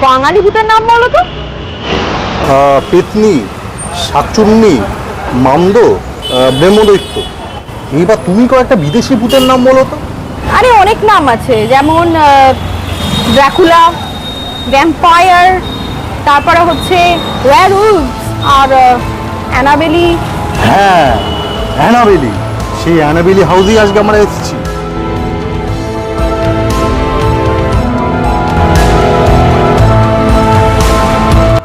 বাঙালি ভূতের নাম বলো তো। পেতনি, শাকচুন্নি, মামদ, ব্রহ্মদৈত্য। এইবার তুমি কয়েকটা বিদেশি ভূতের নাম বলো তো। আরে অনেক নাম আছে, যেমন ড্রাকুলা, ভ্যাম্পায়ার, তারপরে হচ্ছে ওয়্যারউলভস আর অ্যানাবেলি। হ্যাঁ, অ্যানাবেলি। সেই অ্যানাবেলি হাউসেই আজকে আমরা এসেছি।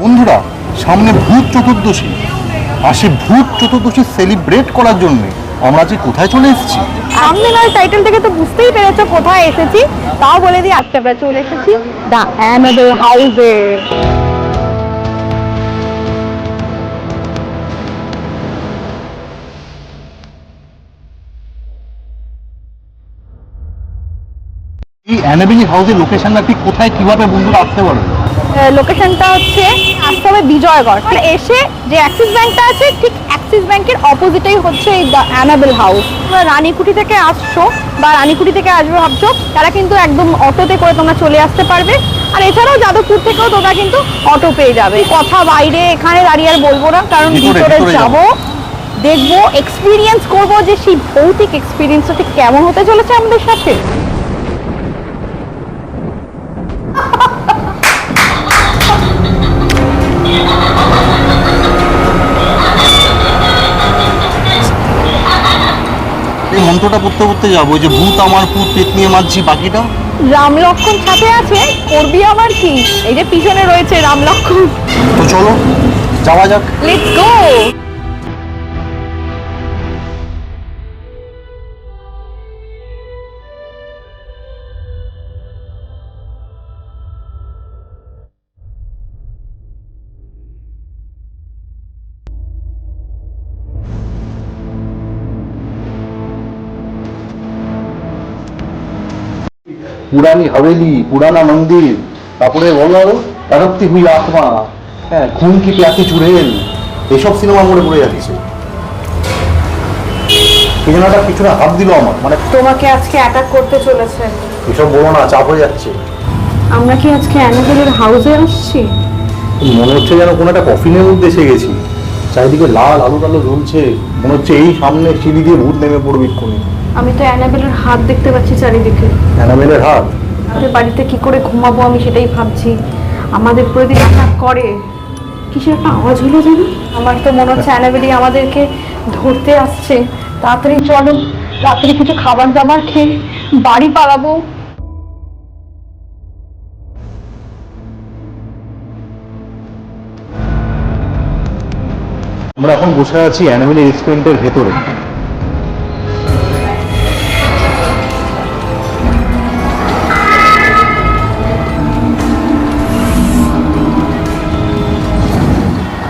বন্ধুরা, সামনে ভূত চতুর্দশী, আর সেই ভূত চতুর্দশী সেলিব্রেট করার জন্য আমরা আজকে কোথায় চলে এসেছি? সামনে নয়, টাইটেল থেকে তো বুঝতেই পেরেছো কোথায় এসেছি। তাও বলে দিই, আজকে আমরা চলে এসেছি দ্য অ্যানাবেল হাউসে। এই অ্যানাবেলি হাউসের লোকেশনটা ঠিক কোথায়, কিভাবে বন্ধুরা আসতে পারবে? লোকেশনটা হচ্ছে আসতে হবে বিজয়গড়। মানে এসে যে অ্যাক্সিস ব্যাংকটা আছে, ঠিক অ্যাক্সিস ব্যাংকের অপোজিটেই হচ্ছে এই দ্য অ্যানাবেল হাউস। তোমরা রানীকুঠি থেকে আসছো বা রানীকুঠি থেকে আসবে ভাবছো, তারা কিন্তু একদম অটোতে করে তোমরা চলে আসতে পারবে। আর এছাড়াও যাদবপুর থেকেও তোমরা কিন্তু অটো পেয়ে যাবে। কথা বাইরে এখানে দাঁড়িয়ে আর বলবো না, কারণ ভিতরে যাবো, দেখবো, এক্সপিরিয়েন্স করবো যে সেই ভৌতিক এক্সপিরিয়েন্সটা ঠিক কেমন হতে চলেছে আমাদের সাথে। এই মন্ত্রটা পড়তে পড়তে যাবো, যে ভূত আমার পুত পেতনি আমার ঝি, বাকিটা রাম লক্ষণ সাথে আছে, করবি আমার কি? এই যে পিছনে রয়েছে রাম লক্ষণ। তো চলো যাওয়া যাক। Let's go. পুরানি হাভেলি, পুরানা মন্দির, তারপরে বলো তড়পতি হুই আত্মা, হ্যাঁ, খুন কি প্যাসি চুড়েল, এসব সিনেমা মনে পড়ে যাচ্ছে। এই জন্য একটা পিছনে হাত দিল আমার, মানে তোমাকে আজকে অ্যাটাক করতে চলেছে। এসব বলো না, চাপ হয়ে যাচ্ছে। আমরা কি আজকে অ্যানাবেলের হাউসে আসছি? মনে হচ্ছে যেন কোনো একটা কফিনের মধ্যে এসে গেছি। চারিদিকে লাল আলো টালো জ্বলছে, মনে হচ্ছে এই সামনে সিঁড়ি দিয়ে ভূত নেমে পড়বে এক্ষুনি। আমি তো অ্যানাবেলের হাত দেখতে পাচ্ছি চারিদিকে। অ্যানাবেলের হাত? আমাদের বাড়িতে কি করে ঘুমাবো আমি সেটাই ভাবছি। আমাদের প্রতিদিন অ্যাটাক করে। কিসের একটা আওয়াজ হলো যেন। আমার তো মনে হচ্ছে অ্যানাবেলই আমাদেরকে ধরতে আসছে। তাড়াতাড়ি চলো, রাত্রে কিছু খাবার দাবার খেয়ে বাড়ি পালাবো। আমরা এখন বসে আছি অ্যানাবেলি রেস্টুরেন্টের ভেতরে।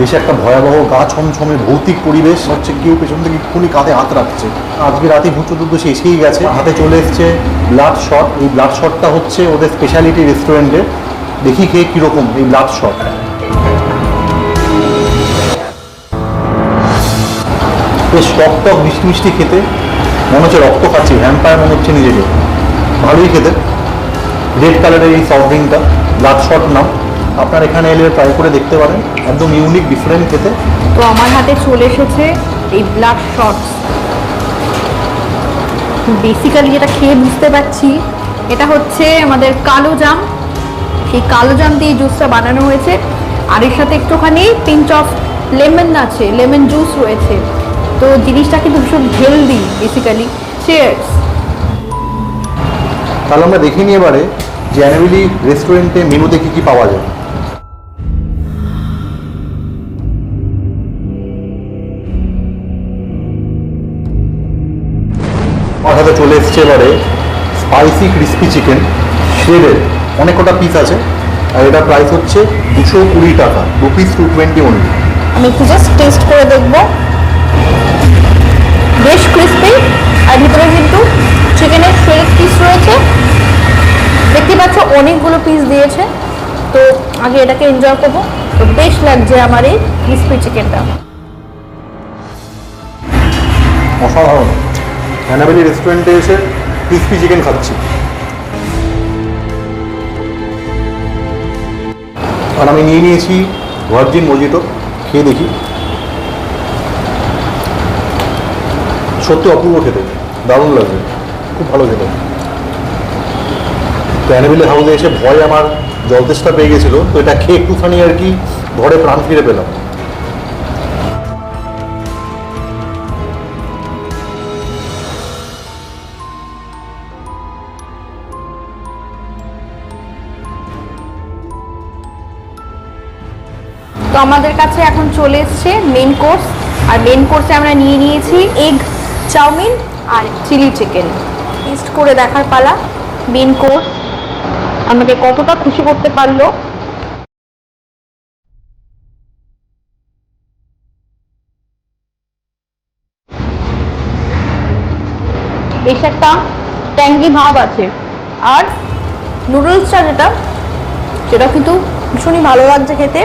বেশ একটা ভয়াবহ গা ছমছমে ভৌতিক পরিবেশ হচ্ছে, কেউ পেছন থেকে এক্ষুনি কাঁধে হাত রাখছে। আজকে রাতে ভূত চতুর্দশী এসেই গেছে, হাতে চলে এসছে ব্লাড শট। এই ব্লাড শটটা হচ্ছে ওদের স্পেশালিটি রেস্টুরেন্টের। দেখি খেয়ে কীরকম এই ব্লাড শট। বেশ টক টক মিষ্টি মিষ্টি খেতে, মনে হচ্ছে রক্ত খাচ্ছি, ভ্যাম্পায়ার মনে হচ্ছে নিজেকে। ভালোই খেতে। রেড কালারের এই সফট ড্রিঙ্কটা ব্লাড শট নাম। আপনার এখানে এলে ট্রাই করে দেখতে পারেন, একদম ইউনিক ডিফারেন্ট খেতে। তো আমার হাতে চলে এসেছে এই ব্লাড শটস। বেসিক্যালি যেটা খেয়ে বুঝতে পারছি, এটা হচ্ছে আমাদের কালো জাম। সেই কালো জাম দিয়ে জুসটা বানানো হয়েছে, আর এর সাথে একটুখানি পিঞ্চ অফ লেমন আছে, লেমন জুস রয়েছে। তো জিনিসটা কিন্তু ভীষণ হেলদি বেসিক্যালি। চিয়ার্স। তাহলে আমরা দেখে নিই এবারে যে অ্যানাবেলি রেস্টুরেন্টে মেনুতে কী কী পাওয়া যায়। আমার হাতে চলে এসছে এবারে স্পাইসি ক্রিস্পি চিকেন শ্রেডেড, অনেক কটা পিস আছে, আর এটা প্রাইস হচ্ছে 220 টাকা, রুপিস 220 অনলি। আমি একটু জাস্ট টেস্ট করে দেখবো। বেশ ক্রিস্পি, আর ভিতরে কিন্তু চিকেনের শ্রেড পিস রয়েছে। দেখতে পাচ্ছ অনেকগুলো পিস দিয়েছে। তো আগে এটাকে এনজয় করবো। তো বেশ লাগছে আমার এই ক্রিস্পি চিকেনটা। অসাধারণ। অ্যানাবেলি রেস্টুরেন্টে এসে ক্রিস্পি চিকেন খাচ্ছি। আর আমি নিয়ে নিয়েছি ভার্জিন মজিটো, খেয়ে দেখি। সত্যি অপূর্ব খেতে, দারুণ লাগবে, খুব ভালো খেতে। তো অ্যানাবেল হাউসে এসে ভয় আমার জলতেষ্টা পেয়ে গেছিলো, তো এটা খেয়ে একটুখানি আর কি ঘরে প্রাণ ফিরে পেলাম। তো আমাদের কাছে এখন চলে এসছে মেন কোর্স, আর মেন কোর্সে আমরা নিয়ে নিয়েছি এগ চাউমিন আর চিলি চিকেন। টেস্ট করে দেখার পালা। মেন কোর্স আমাকে কতটা খুশি করতে পারলো। বেশ একটা ট্যাঙ্গি ভাব আছে, আর নুডলসটা সেটা কিন্তু ভীষণই ভালো লাগছে খেতে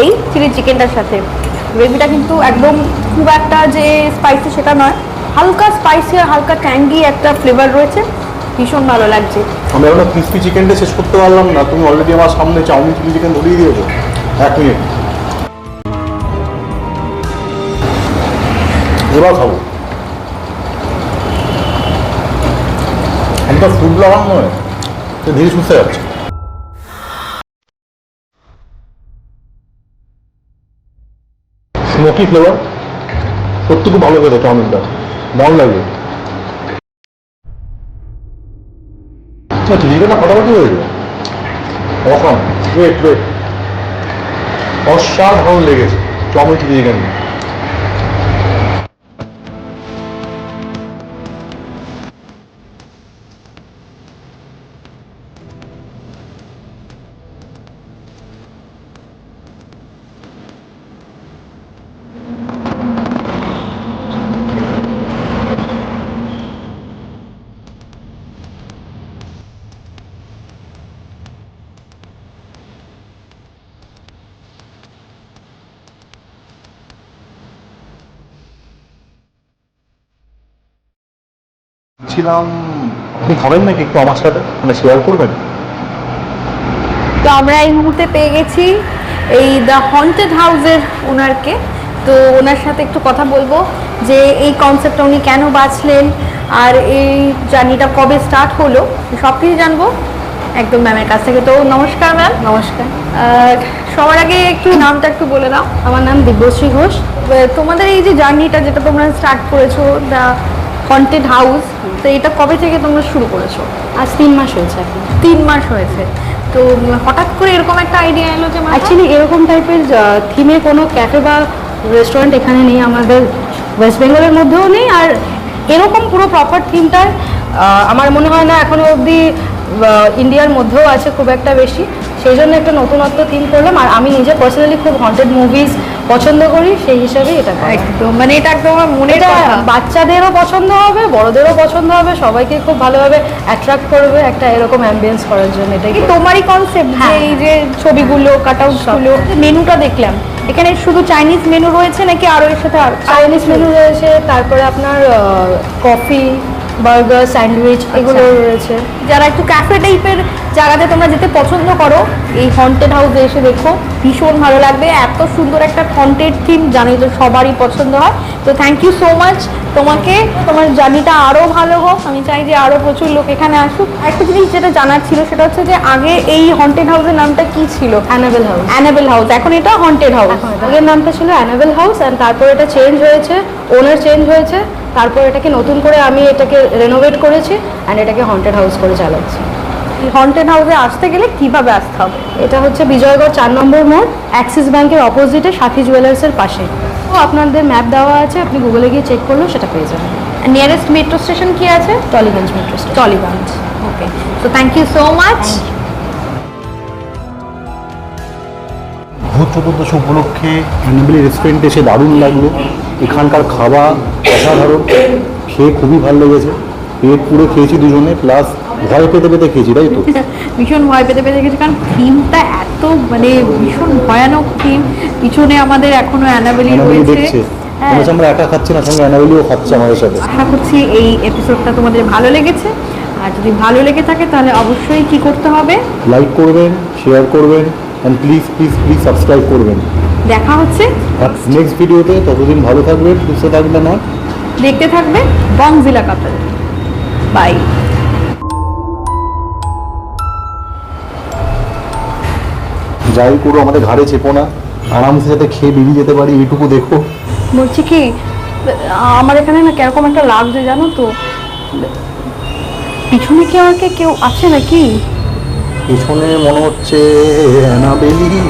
এই চিলি চিকেনটার সাথে। গ্রেভিটা কিন্তু একদম খুব একটা যে স্পাইসি সেটা নয়, হালকা স্পাইসি আর হালকা ট্যাঙ্গি একটা ফ্লেভার রয়েছে, ভীষণ ভালো লাগছে। আমি এখনো ক্রিসপি চিকেনটা শেষ করতে পারলাম না, তুমি অলরেডি আমার সামনে চাউমিন চিলি চিকেন ধরিয়ে দিয়েছো। 1 মিনিট, এবার খাবো। একটা ফুড ব্লগার নয়, তো ধীরে সুস্থে যাচ্ছে। স্মোকি ফ্লেভার, সত্যি খুব ভালো খেতে চাউমিনটা, দারুণ লাগে। চিকেনটা ফাটাফাটি হয়েছে, অসাম, ওয়েট অসাধারণ লেগেছে চাউমিন চিলি চিকেন। ছিলাম, আপনি খাবেন নাকি একটু আমার সাথে, মানে শেয়ার করবেন? তো আমরা এই মুহূর্তে পেয়ে গেছি এই দ্য হন্টেড হাউসের ওনারকে। তো ওনার সাথে একটু কথা বলবো যে এই কনসেপ্টটা উনি কেন বাছলেন, আর এই জার্নিটা কবে স্টার্ট হলো, সব কিছু জানবো একদম ম্যামের কাছ থেকে। তো নমস্কার ম্যাম। নমস্কার, সবার আগে একটু নামটা একটু বলে দাও। আমার নাম দিব্যশ্রী ঘোষ। তোমাদের এই যে জার্নিটা যেটা তোমরা স্টার্ট করেছো দ্য হন্টেড হাউস, তো এটা কবে থেকে তোমরা শুরু করেছো? আজ 3 মাস হয়েছে এখন। 3 মাস হয়েছে। তো হঠাৎ করে এরকম একটা আইডিয়া এলো যে অ্যাকচুয়ালি এরকম টাইপের থিমে কোনো ক্যাফে বা রেস্টুরেন্ট এখানে নেই, আমাদের ওয়েস্ট বেঙ্গলের মধ্যেও নেই। আর এরকম পুরো প্রপার থিমটার আমার মনে হয় না এখনো অবধি ইন্ডিয়ার মধ্যেও আছে খুব একটা বেশি। সেই জন্য একটা নতুনত্ব থিম করলাম। আর আমি নিজে পার্সোনালি খুব হন্টেড মুভিজ পছন্দ করি, সেই হিসাবেই এটা করা। একদম, মানে এটা একদম আমার মনের এটা কথা। বাচ্চাদেরও পছন্দ হবে, বড়দেরও পছন্দ হবে, সবাইকে খুব ভালোভাবে অ্যাট্রাক্ট করবে একটা এরকম অ্যাম্বিয়েন্স করার জন্য। এটাই এই তোমারই কনসেপ্ট, হ্যাঁ। এই যে ছবিগুলো কাটআউটগুলো, মেনুটা দেখলাম এখানে শুধু চাইনিজ মেনু রয়েছে নাকি আরো এর সাথে চাইনিজ মেনু রয়েছে, তারপরে আপনার কফি, বার্গার, স্যান্ডউইচ এগুলো রয়েছে। যারা একটু ক্যাফে টাইপের জায়গাতে তোমরা যেতে পছন্দ করো, এই হন্টেড হাউসে এসে দেখো, ভীষণ ভালো লাগবে। এত সুন্দর একটা হন্টেড থিম, জানি তো সবারই পছন্দ হয়। তো থ্যাংক ইউ সো মাচ তোমাকে, তোমার জার্নিটা আরও ভালো হোক। আমি চাই যে আরও প্রচুর লোক এখানে আসুক। একটা জিনিস যেটা জানার ছিল সেটা হচ্ছে যে আগে এই হন্টেড হাউসের নামটা কি ছিল? Enable house. অ্যানাবেল হাউস, এখন এটা হন্টেড হাউস। আগের নামটা ছিল অ্যানাবেল হাউস, অ্যান্ড তারপর এটা চেঞ্জ হয়েছে, ওনার চেঞ্জ হয়েছে, তারপর এটাকে নতুন করে আমি এটাকে রেনোভেট করেছি অ্যান্ড এটাকে হন্টেড হাউস করে চালাচ্ছি। এই হন্টেড হাউসে আসতে গেলে কিভাবে আসতে হবে? এটা হচ্ছে বিজয়গড় 4 নম্বর মোড়, অ্যাক্সিস ব্যাংকের অপোজিটে সাথী জুয়েলার্সের পাশে। তো আপনাদের ম্যাপ দেওয়া আছে, আপনি গুগলে গিয়ে চেক করলেও সেটা পেয়ে যাবেন। নিয়ারেস্ট মেট্রো স্টেশন কি আছে? Tollygunge metro station. Tollygunge. Okay, so thank you so much. Bhoot Chaturdashi উপলক্ষে অ্যানাবেল রেস্টুরেন্টে এসে দারুণ লাগলো। এখানকার খাওয়া অসাধারণ, খেয়ে খুবই ভালো লেগেছে। পেট পুরো খেয়েছি দুজনে, প্লাস ভয় পেতে পেতে খেয়েছি, তাই তো? ভীষণ ভয় পেতে পেতে গেছি, কারণ থিমটা এত মানে ভীষণ ভয়ানক থিম। পিছনে আমাদের এখনো অ্যানাবেলি অ্যানাবেলি রয়েছে। দেখছে, হ্যাঁ, মনে হচ্ছে আমরা একা খাচ্ছি না, সঙ্গে অ্যানাবেলিও খাচ্ছে আমাদের সাথে। আশা করছি এই এপিসোডটা তোমাদের ভালো লেগেছে। আর যদি ভালো লেগে থাকে তাহলে অবশ্যই কি করতে হবে? লাইক করবেন, শেয়ার করবেন, and please please please subscribe করবেন। দেখা হচ্ছে নেক্সট ভিডিওতে, ততদিন ভালো থাকবেন, সুস্থ থাকবেন, আর দেখতে থাকবে বংজিলা কাপল। বাই। যাই করো আমাদের ঘাড়ে চেপো না, আরামসে যাতে খেয়ে বেরিয়ে যেতে পারি এইটুকু দেখো। বলছি কি, আমার এখানে না কিরকম একটা লাগছে জানো তো, পিছনে কি আমাকে কেউ আছে নাকি? পেছনে মনে হচ্ছে অ্যানাবেলি।